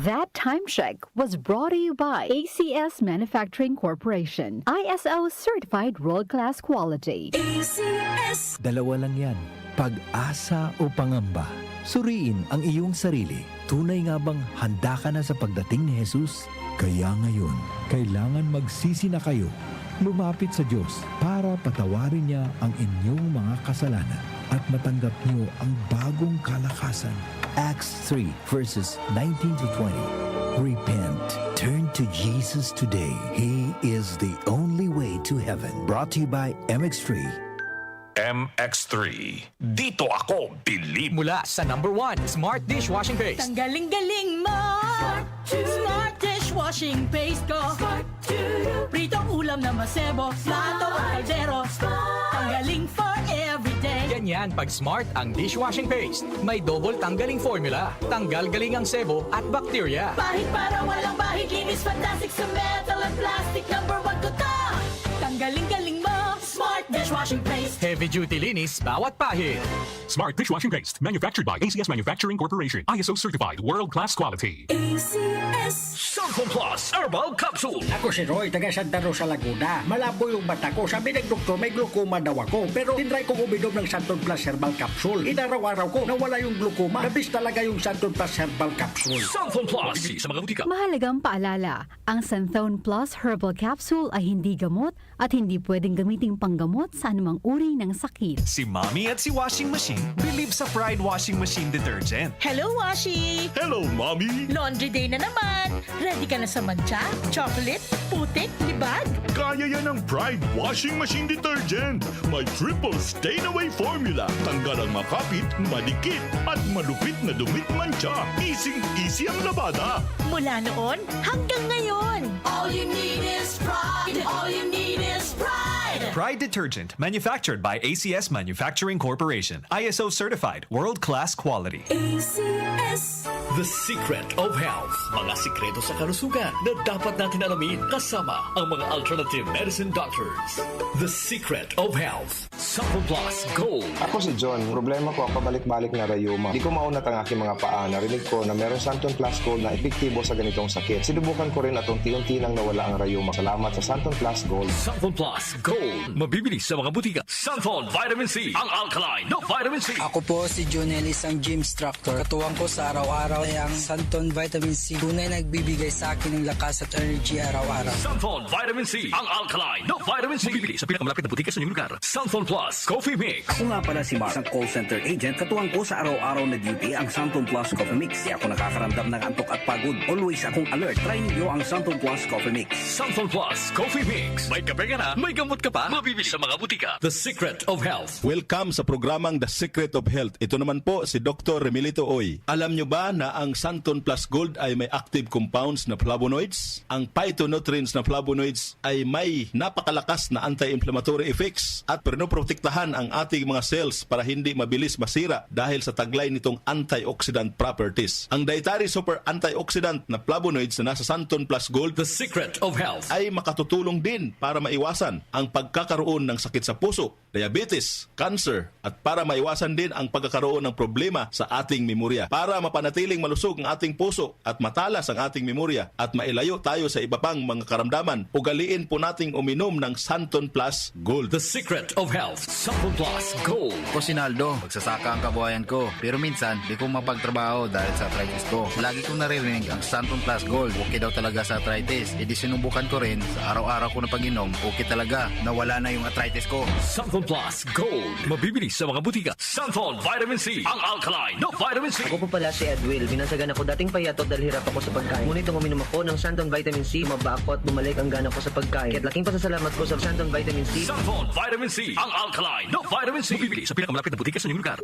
That time check was brought to you by ACS Manufacturing Corporation, ISO certified world-class quality. ACS. Dalawa lang yan, pag-asa o pangamba. Suriin ang iyong sarili. Tunay nga bang handa ka na sa pagdating ni Jesus? Kaya ngayon, kailangan magsisi na kayo. Lumapit sa Diyos para patawarin niya ang inyong mga kasalanan at matanggap niyo ang bagong kalakasan. Acts 3 verses 19 to 20. Repent. Turn to Jesus today. He is the only way to heaven. Brought to you by MX3. MX3. Dito ako bilib. Mula sa #1 Smart Dishwashing Paste. Ang galing-galing mo. Smart dishwashing paste ko. Pritong ulam na masebo. Plato at kaldero. Ang galing for everyday. Ganyan pag Smart ang dishwashing paste. May double tanggaling formula. Tanggal galing ang sebo at bakterya. Bahid para walang bahid. Linis fantastic sa metal at plastic. #1 ko to. Tanggaling-galing mo. Smart dishwashing paste. Heavy duty linis bawat pahid. Smart Dishwashing Paste. Manufactured by ACS Manufacturing Corporation. ISO certified world-class quality. ACS. Santon Plus Herbal Capsule. Ako si Roy, taga Santa Rosa, Laguna. Malabo yung mata ko. Sabi ng doktor, may glaucoma daw ako. Pero tinry kong uminom ng Santon Plus Herbal Capsule. Inaraw-araw ko, nawala yung glaucoma. Nabis talaga yung Santon Plus Herbal Capsule. Santon Plus. Mabibili sa mga butika. Mahalagang paalala, ang Santhone Plus Herbal Capsule ay hindi gamot at hindi pwedeng gamiting panggamot sa anumang uri ng sakit. Si Mommy at si Washing Machine believe sa Pride Washing Machine Detergent. Hello, Washi! Hello, Mommy. Laundry day na naman. Ready ka na sa mancha, chocolate, putik, libag? Kaya yan ang Pride Washing Machine Detergent. May triple stain-away formula. Tanggal ang makapit, madikit, at malupit na dumit mancha. Easy ang labada. Mula noon hanggang ngayon. All you need is pride. All you need is pride. Pride Detergent, manufactured by ACS Manufacturing Corporation. ISO certified, world-class quality. ACS. The Secret of Health. Mga sikreto sa kalusugan na dapat natin alamin kasama ang mga alternative medicine doctors. The Secret of Health. Santon Plus Gold. Ako si John. Problema ko ang pabalik-balik na rayuma. Di ko maunat ang aking mga paa. Narinig ko na meron Santon Plus Gold na epektibo sa ganitong sakit. Sinubukan ko rin at unti-unti nang nawala ang rayuma. Salamat sa Santon Plus Gold. Santon Plus Gold. Mabibili sa mga butika. Santon Vitamin C. Ang alkaline no vitamin C. Ako po si Jonel, isang gym instructor. Katuwang ko sa araw-araw ay ang Santon Vitamin C. Tunay nagbibigay sa akin ng lakas at energy araw-araw. Santon Vitamin C. Ang alkaline no vitamin C. Mabibili sa pinakamalapit na butika sa inyong lugar. Santon Plus Coffee Mix. Ako nga pala si Mark, isang call center agent. Katuwang ko sa araw-araw na duty ang Santon Plus Coffee Mix. Di ako nakakaramdam ng antok at pagod. Always akong alert. Try niyo ang Santon Plus Coffee Mix. Santon Plus Coffee Mix. May kape ka na, may gamot ka pa. Mabibili sa mga butika. The Secret of Health. Welcome sa programang The Secret of Health. Ito naman po si Dr. Remilito Oy. Alam nyo ba na ang Santon Plus Gold ay may active compounds na flavonoids? Ang phytonutrients na flavonoids ay may napakalakas na anti-inflammatory effects at pinoprotektahan ang ating mga cells para hindi mabilis masira dahil sa taglay nitong antioxidant properties. Ang dietary super antioxidant na flavonoids na nasa Santon Plus Gold, The Secret of Health, ay makatutulong din para maiwasan ang pagkakaroon ng sakit sa puso, diabetes, cancer, at para maiwasan din ang pagkakaroon ng problema sa ating memorya. Para mapanatiling malusog ang ating puso at matalas ang ating memorya at mailayo tayo sa iba pang mga karamdaman, ugaliin po nating uminom ng Santon Plus Gold. The Secret of Health, Santon Plus Gold. Ako si Naldo, magsasaka ang kabuhayan ko. Pero minsan, di ko mapagtrabaho dahil sa arthritis ko. Lagi kong naririnig ang Santon Plus Gold. Okay daw talaga sa arthritis. E di sinubukan ko rin, sa araw-araw ko na pag-inom, okay talaga. Nawala na yung arthritis ko. Santon Plus Gold. Mabibili sa mga butika. Santon Vitamin C. Ang alkaline no vitamin C. Ako po pala si Edwil. Binasagan ako dating payatot dahil hirap ako sa pagkain. Ngunit nung uminom ako ng Santon Vitamin C, maba ako at bumalik ang gana ko sa pagkain. Kaya't laking pasasalamat ko sa Santon Vitamin C. Santon Vitamin C. Ang alkaline no vitamin C. Mabibili sa pinakamalapit na butika sa inyong lugar.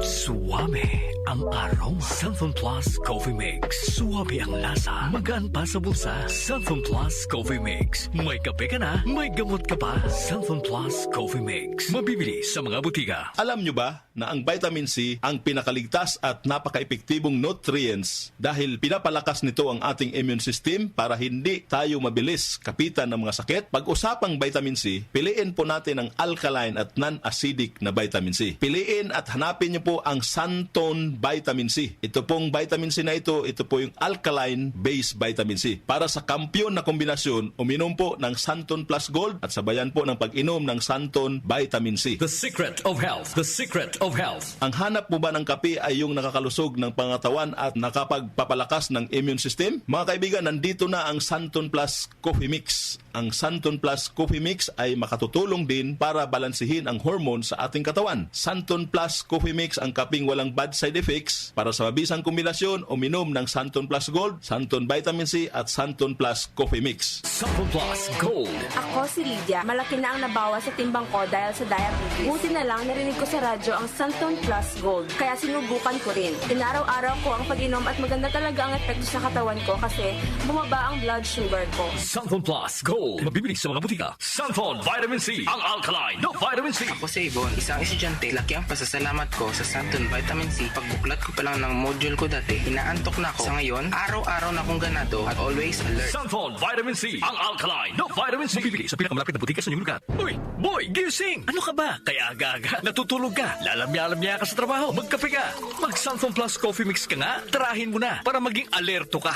Suwame ang aroma. Santon Plus Coffee Mix. Suwabe ang lasa. Magaan pa sa bulsa. Santon Plus Coffee Mix. May kape ka na, may gamot ka pa. Santon Plus Coffee Mix. Mabibili sa mga butika. Alam nyo ba na ang vitamin C ang pinakaligtas at napaka-epektibo epektibong nutrients dahil pinapalakas nito ang ating immune system para hindi tayo mabilis kapitan ng mga sakit. Pag-usapang vitamin C, piliin po natin ang alkaline at non-acidic na vitamin C. Piliin at hanapin niyo po ang Santon Vitamin C. Ito pong vitamin C na ito po yung alkaline-based vitamin C. Para sa kampyon na kombinasyon, uminom po ng Santon Plus Gold at sabayan po ng pag-inom ng Santon Vitamin C. The secret of health. The secret of health. Ang hanap mo ba ng kape ay yung nakakalusog ng pangatawan at nakapagpapalakas ng immune system? Mga kaibigan, nandito na ang Santon Plus Coffee Mix. Ang Santon Plus Coffee Mix ay makatutulong din para balansihin ang hormone sa ating katawan. Santon Plus Coffee Mix ang kaping walang bad side effects. Para sa mabisang kombinasyon, uminom ng Santon Plus Gold, Santon Vitamin C at Santon Plus Coffee Mix. Santon Plus Gold. Ako si Lydia. Malaki na ang nabawas sa timbang ko dahil sa diabetes. Buti na lang narinig ko sa radyo ang Santon Plus Gold. Kaya sinubukan ko rin. Inaraw-araw ko ang pag-inom at maganda talaga ang epekto sa katawan ko kasi bumaba ang blood sugar ko. Santon Plus Gold. Mabibili sa mga butika. Santon Vitamin C. Ang alkaline no vitamin C. Ako si Ibon, isang estudyante. Laki ang pasasalamat ko sa Santon Vitamin C. Pagbuklat ko pa lang ng module ko dati, inaantok na ako. Sa ngayon, araw-araw na akong ganado at always alert. Santon Vitamin C. Ang alkaline no vitamin C. Mabibili sa pinakamalapit na butika sa inyong lugar. Uy, boy, gising! Ano ka ba? Kaya aga-aga, natutulog ka. Lalamya-lamya ka sa trabaho. Magkape ka. Mag Santon Plus Coffee Mix ka nga. Tarahin mo na para maging alerto ka.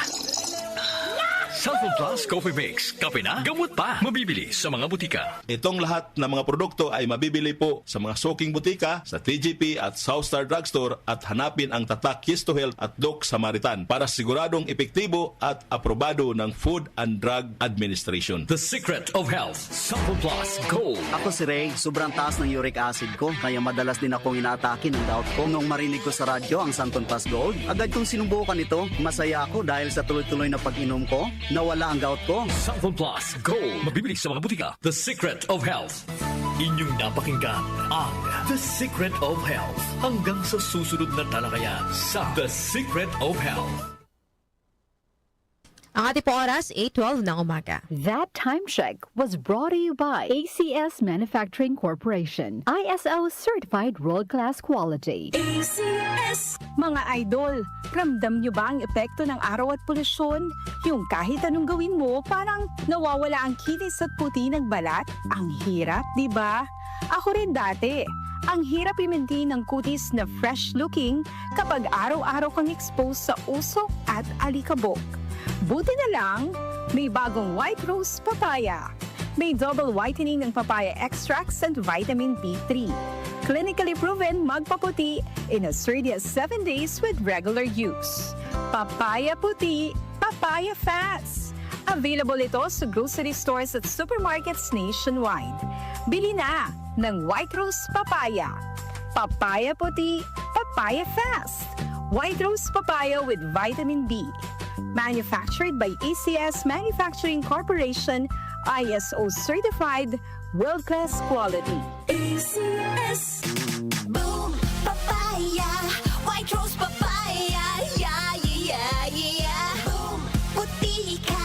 Santon Plus Coffee Mix. Kape na, gamot pa. Mabibili sa mga butika. Itong lahat ng mga produkto ay mabibili po sa mga soking butika, sa TGP at Southstar Drugstore at hanapin ang tatak Yes to Health at Doc Samaritan para siguradong epektibo at aprobado ng Food and Drug Administration. The secret of health. Santon Plus Gold. Ako si Ray, sobrang taas ng uric acid ko kaya madalas din akong inaatake ng gout ko. Nung marinig ko sa radyo ang Santon Plus Gold, agad kong sinubukan ito. Masaya ako dahil sa tuloy-tuloy na pag-inom ko, nawala ang gout ko. Santon Plus Gold. Mabibili sa mga butika. The secret of health. Inyong napakinggan ang The Secret of Health. Hanggang sa susunod na talakayan sa The Secret of Health. Ang ating po oras, 8:12 ng umaga. That time check was brought to you by ACS Manufacturing Corporation. ISO certified world-class quality. ACS! Mga idol, ramdam nyo ba ang epekto ng araw at polusyon? Yung kahit anong gawin mo, parang nawawala ang kinis at puti ng balat? Ang hirap, di ba? Ako rin dati. Ang hirap i-maintain ng kutis na fresh-looking kapag araw-araw kang exposed sa usok at alikabok. Buti na lang, may bagong White Rose Papaya. May double whitening ng papaya extracts and vitamin B3. Clinically proven magpaputi in as early as 7 days with regular use. Papaya puti, papaya fast. Available ito sa grocery stores at supermarkets nationwide. Bili na ng White Rose Papaya. Papaya puti, papaya fast. White Rose Papaya with vitamin B. Manufactured by ACS Manufacturing Corporation, ISO certified, world-class quality. ACS Boom Papaya White Rose Papaya Yeah, yeah, yeah Boom Puti ka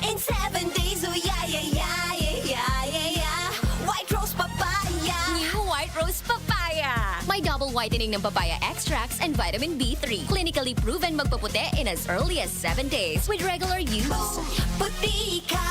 in 7 days Oh yeah, yeah, yeah, yeah, yeah, yeah White Rose Papaya New White Rose Papaya. May double whitening ng papaya extracts and vitamin B3. Clinically proven magpaputi in as early as 7 days with regular use. Boom Puti ka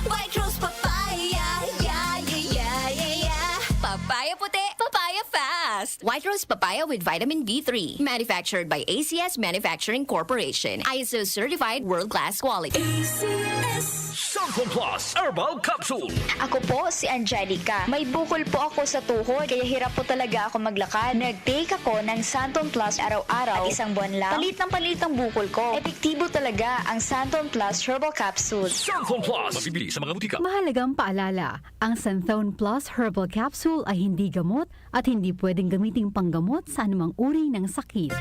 White Rose Papaya Yeah, yeah, yeah, yeah, yeah Papaya puti, papaya fast. White Rose Papaya with vitamin B3. Manufactured by ACS Manufacturing Corporation. ISO certified world-class quality. ACS Santon Plus Herbal Capsule. Ako po si Angelica. May bukol po ako sa tuhod kaya hirap po talaga ako maglakad. Nag-take ako ng Santon Plus araw-araw at isang buwan lang. Palit ang bukol ko. Epektibo talaga ang Santon Plus Herbal Capsule. Santon Plus. Mabibili sa mga butika. Mahalagang paalala, ang Santhone Plus Herbal Capsule ay hindi gamot at hindi pwedeng gamiting panggamot sa anumang uri ng sakit.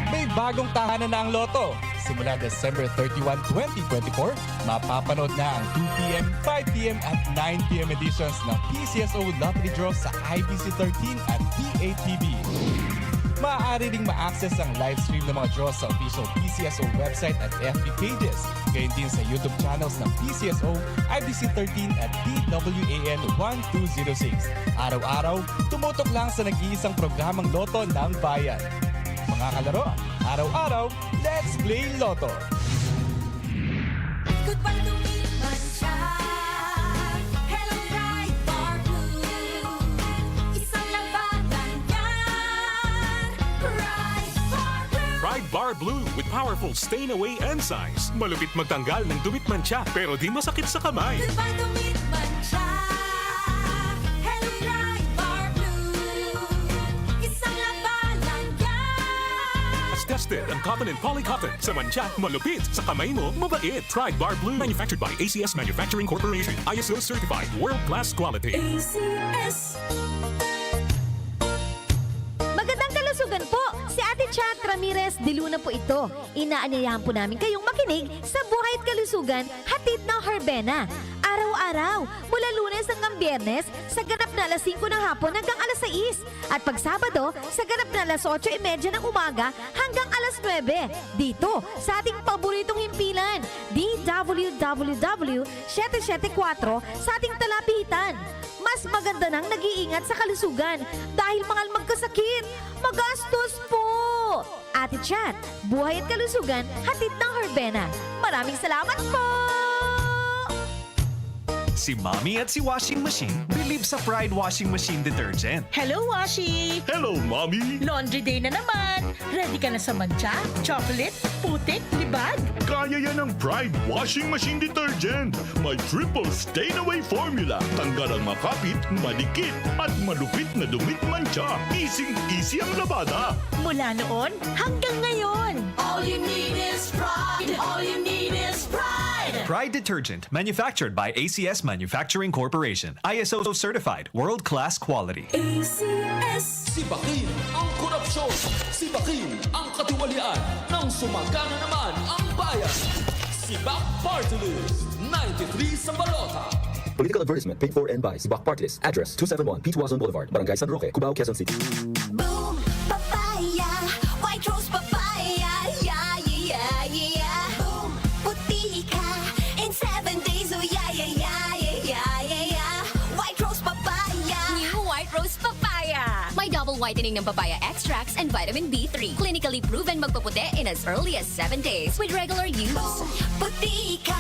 May bagong tahanan na ang Lotto. Simula December 31, 2024, mapapanood na ang 2 p.m., 5 p.m. at 9 p.m. editions ng PCSO Lottery Draw sa IBC 13 at PATV. Maaari ring ma-access ang live stream ng mga draws sa official PCSO website at FB pages. Gayon din sa YouTube channels ng PCSO, IBC 13 at DWAN 1206. Araw-araw, tumutok lang sa nag-iisang programang Lotto ng Bayan. mga kalaro. Araw-araw, let's play Lotto. Goodbye to me, Mancha. Hello, bright bar blue. Isang labanan yan. Bright bar blue. Pride Bar Blue with powerful stain-away enzymes. Malupit magtanggal ng dumit mancha pero di masakit sa kamay. Goodbye to me, Mancha. Hello, bright bar blue. Isang labanan yan. As tested ang cotton and polycotton. Sa mancha, malupit. Sa kamay mo, mabait. Pride Bar Blue. Manufactured by ACS Manufacturing Corporation. ISO certified. World-class quality. ACS. Magandang kalusugan po! Si Ate Chat Ramirez de Luna po ito. Inaanyayahan po namin kayong makinig sa Buhay at Kalusugan, hatid ng Herbena. Araw-araw, mula Lunes hanggang Biyernes, sa ganap na alas 5 ng hapon hanggang alas 6. At pag Sabado, sa ganap na alas 8:30 ng umaga hanggang alas 9. Dito, sa ating paboritong himpilan, DWWW 774 sa ating talapitan. Mas maganda nang nag-iingat sa kalusugan dahil mahal magkasakit. Magastos po! Ate Chat, Buhay at Kalusugan, hatid ng Herbena. Maraming salamat po! Si Mommy at si Washing Machine believe sa Pride Washing Machine Detergent. Hello, Washi! Hello, Mommy! Laundry day na naman. Ready ka na sa mancha, chocolate, putik, libag? Kaya yan ang Pride Washing Machine Detergent. May triple stain-away formula. Tanggal ang makapit, madikit, at malupit na dumit mancha. Easy ang labada. Mula noon hanggang ngayon. All you need is pride. All you need is pride. Pride Detergent, manufactured by ACS Manufacturing Corporation. ISO certified, world-class quality. ACS. Sibakin ang korupsyon. Sibakin ang katiwalian. Nang sumagana naman ang bayan. Sibak Party List. 93 sa balota. Political advertisement paid for and by Sibak Party List. Address 271 P. Tuazon Boulevard, Barangay San Roque, Cubao, Quezon City. Boom, papaya. White rose papaya. Yeah, yeah, yeah. Boom, puti ka. In 7 days, oh yeah, yeah, yeah, yeah, yeah, yeah. White rose papaya. New White Rose Papaya. May double whitening ng papaya extracts and vitamin B3. Clinically proven magpaputi in as early as 7 days with regular use. Boom, puti ka.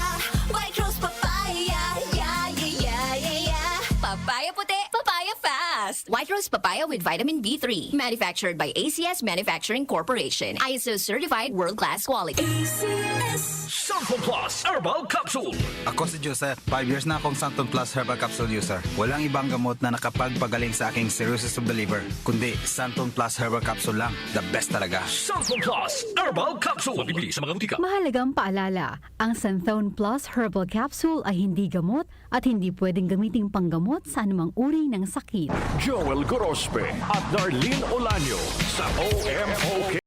White rose papaya. Yeah, yeah, yeah, yeah, yeah. Papaya puti, papaya fast. White Rose Papaya with vitamin B3. Manufactured by ACS Manufacturing Corporation. ISO certified world-class quality. ACS. Santon Plus Herbal Capsule. Ako si Joseph. 5 years na akong Santon Plus Herbal Capsule user. Walang ibang gamot na nakapagpagaling sa aking cirrhosis of the liver, kundi Santon Plus Herbal Capsule lang. The best talaga. Santon Plus Herbal Capsule. Mabibili sa mga butika. Mahalagang paalala, ang Santhone Plus Herbal Capsule ay hindi gamot at hindi pwedeng gamiting panggamot sa anumang uri ng sakit. Joel Gorospe at Darlene Olanyo sa OMOK.